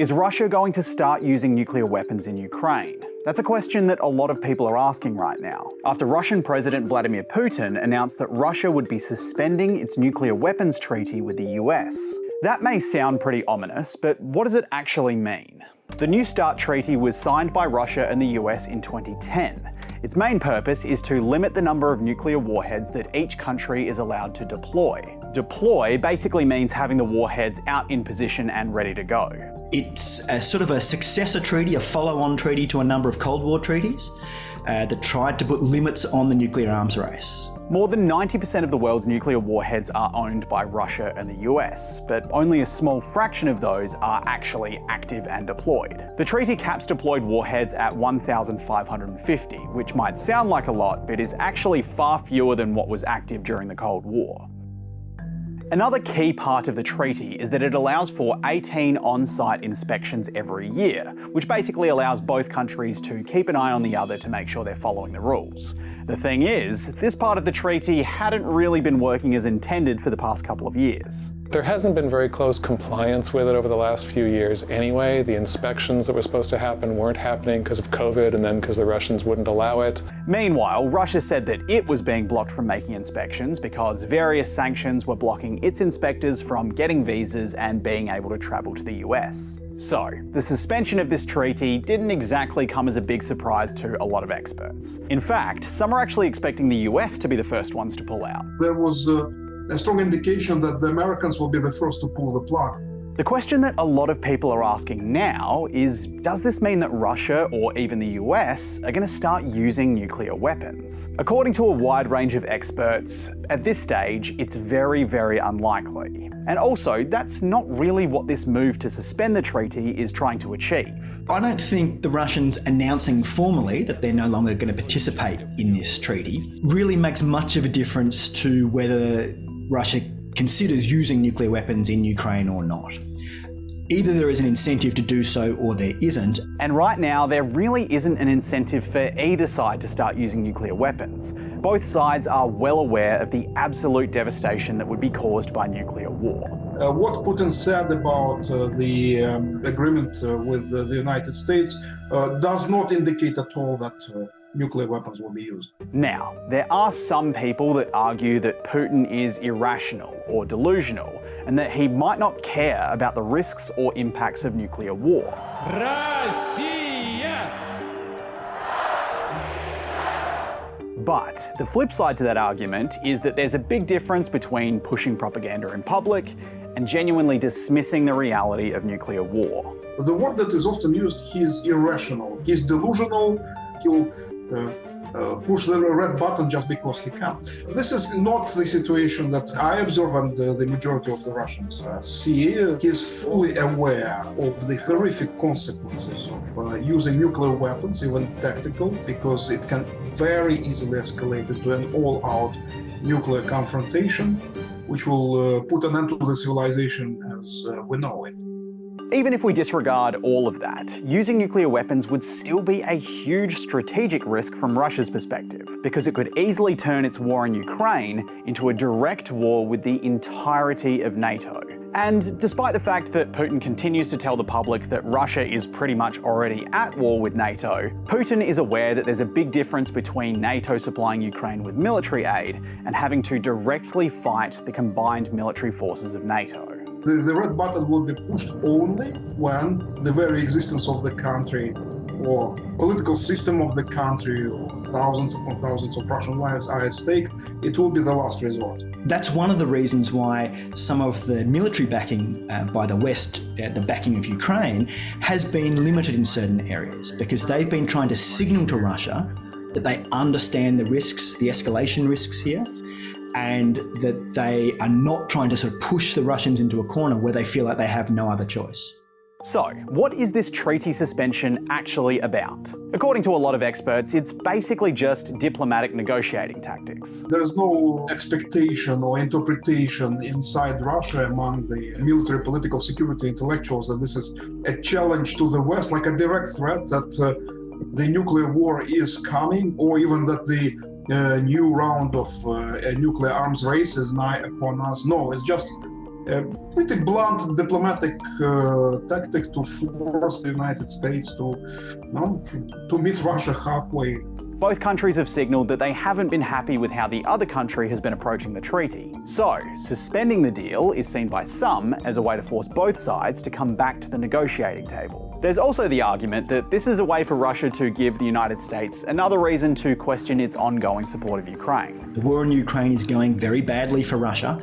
Is Russia going to start using nuclear weapons in Ukraine? That's a question that a lot of people are asking right now, after Russian President Vladimir Putin announced that Russia would be suspending its nuclear weapons treaty with the US. That may sound pretty ominous, but what does it actually mean? The New START treaty was signed by Russia and the US in 2010. Its main purpose is to limit the number of nuclear warheads that each country is allowed to deploy. Deploy basically means having the warheads out in position and ready to go. It's a sort of a successor treaty, a follow-on treaty to a number of Cold War treaties that tried to put limits on the nuclear arms race. More than 90% of the world's nuclear warheads are owned by Russia and the US, but only a small fraction of those are actually active and deployed. The treaty caps deployed warheads at 1,550, which might sound like a lot, but is actually far fewer than what was active during the Cold War. Another key part of the treaty is that it allows for 18 on-site inspections every year, which basically allows both countries to keep an eye on the other to make sure they're following the rules. The thing is, this part of the treaty hadn't really been working as intended for the past couple of years. There hasn't been very close compliance with it over the last few years anyway. The inspections that were supposed to happen weren't happening because of COVID and then because the Russians wouldn't allow it. Meanwhile, Russia said that it was being blocked from making inspections because various sanctions were blocking its inspectors from getting visas and being able to travel to the US. So, the suspension of this treaty didn't exactly come as a big surprise to a lot of experts. In fact, some are actually expecting the US to be the first ones to pull out. There was a strong indication that the Americans will be the first to pull the plug. The question that a lot of people are asking now is, does this mean that Russia or even the US are going to start using nuclear weapons? According to a wide range of experts, at this stage, it's very, very unlikely. And also, that's not really what this move to suspend the treaty is trying to achieve. I don't think the Russians announcing formally that they're no longer going to participate in this treaty really makes much of a difference to whether Russia considers using nuclear weapons in Ukraine or not. Either there is an incentive to do so or there isn't. And right now, there really isn't an incentive for either side to start using nuclear weapons. Both sides are well aware of the absolute devastation that would be caused by nuclear war. What Putin said about the agreement with the United States does not indicate at all that nuclear weapons will be used. Now, there are some people that argue that Putin is irrational or delusional, and that he might not care about the risks or impacts of nuclear war. Россия! But the flip side to that argument is that there's a big difference between pushing propaganda in public and genuinely dismissing the reality of nuclear war. The word that is often used, he is irrational, he's delusional, he'll push the red button just because he can. This is not the situation that I observe and the majority of the Russians see. He is fully aware of the horrific consequences of using nuclear weapons, even tactical, because it can very easily escalate into an all-out nuclear confrontation, which will put an end to the civilization as we know it. Even if we disregard all of that, using nuclear weapons would still be a huge strategic risk from Russia's perspective, because it could easily turn its war in Ukraine into a direct war with the entirety of NATO. And despite the fact that Putin continues to tell the public that Russia is pretty much already at war with NATO, Putin is aware that there's a big difference between NATO supplying Ukraine with military aid and having to directly fight the combined military forces of NATO. The red button will be pushed only when the very existence of the country or political system of the country or thousands upon thousands of Russian lives are at stake. It will be the last resort. That's one of the reasons why some of the military backing by the West, the backing of Ukraine, has been limited in certain areas, because they've been trying to signal to Russia that they understand the risks, the escalation risks here, and that they are not trying to sort of push the Russians into a corner where they feel like they have no other choice. So, what is this treaty suspension actually about? According to a lot of experts, it's basically just diplomatic negotiating tactics. There is no expectation or interpretation inside Russia among the military, political, security intellectuals that this is a challenge to the West, like a direct threat that the nuclear war is coming, or even that the new round of a nuclear arms race is nigh upon us. No, it's just pretty blunt diplomatic tactic to force the United States to meet Russia halfway. Both countries have signalled that they haven't been happy with how the other country has been approaching the treaty. So, suspending the deal is seen by some as a way to force both sides to come back to the negotiating table. There's also the argument that this is a way for Russia to give the United States another reason to question its ongoing support of Ukraine. The war in Ukraine is going very badly for Russia,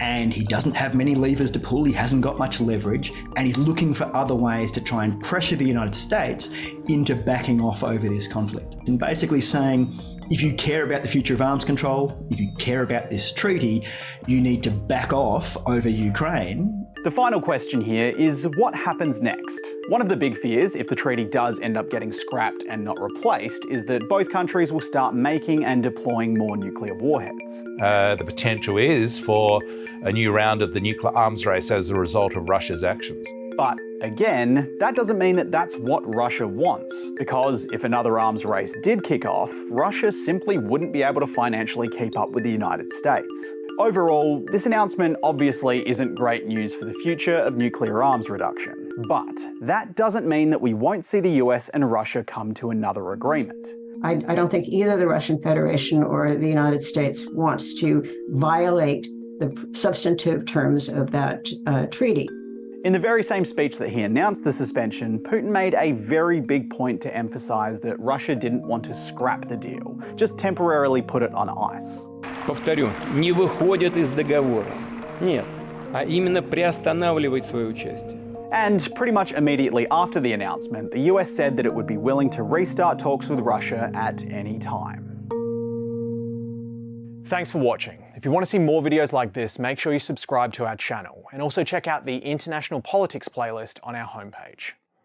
and he doesn't have many levers to pull, he hasn't got much leverage, and he's looking for other ways to try and pressure the United States into backing off over this conflict. And basically saying, if you care about the future of arms control, if you care about this treaty, you need to back off over Ukraine. The final question here is what happens next? One of the big fears, if the treaty does end up getting scrapped and not replaced, is that both countries will start making and deploying more nuclear warheads. The potential is for a new round of the nuclear arms race as a result of Russia's actions. But again, that doesn't mean that that's what Russia wants, because if another arms race did kick off, Russia simply wouldn't be able to financially keep up with the United States. Overall, this announcement obviously isn't great news for the future of nuclear arms reduction. But that doesn't mean that we won't see the US and Russia come to another agreement. I don't think either the Russian Federation or the United States wants to violate the substantive terms of that treaty. In the very same speech that he announced the suspension, Putin made a very big point to emphasize that Russia didn't want to scrap the deal, just temporarily put it on ice. Повторю, не выходят из договора. Нет, а именно приостанавливать свое участие. And pretty much immediately after the announcement, the US said that it would be willing to restart talks with Russia at any time. Thanks for watching. If you want to see more videos like this, make sure you subscribe to our channel and also check out the International Politics playlist on our homepage.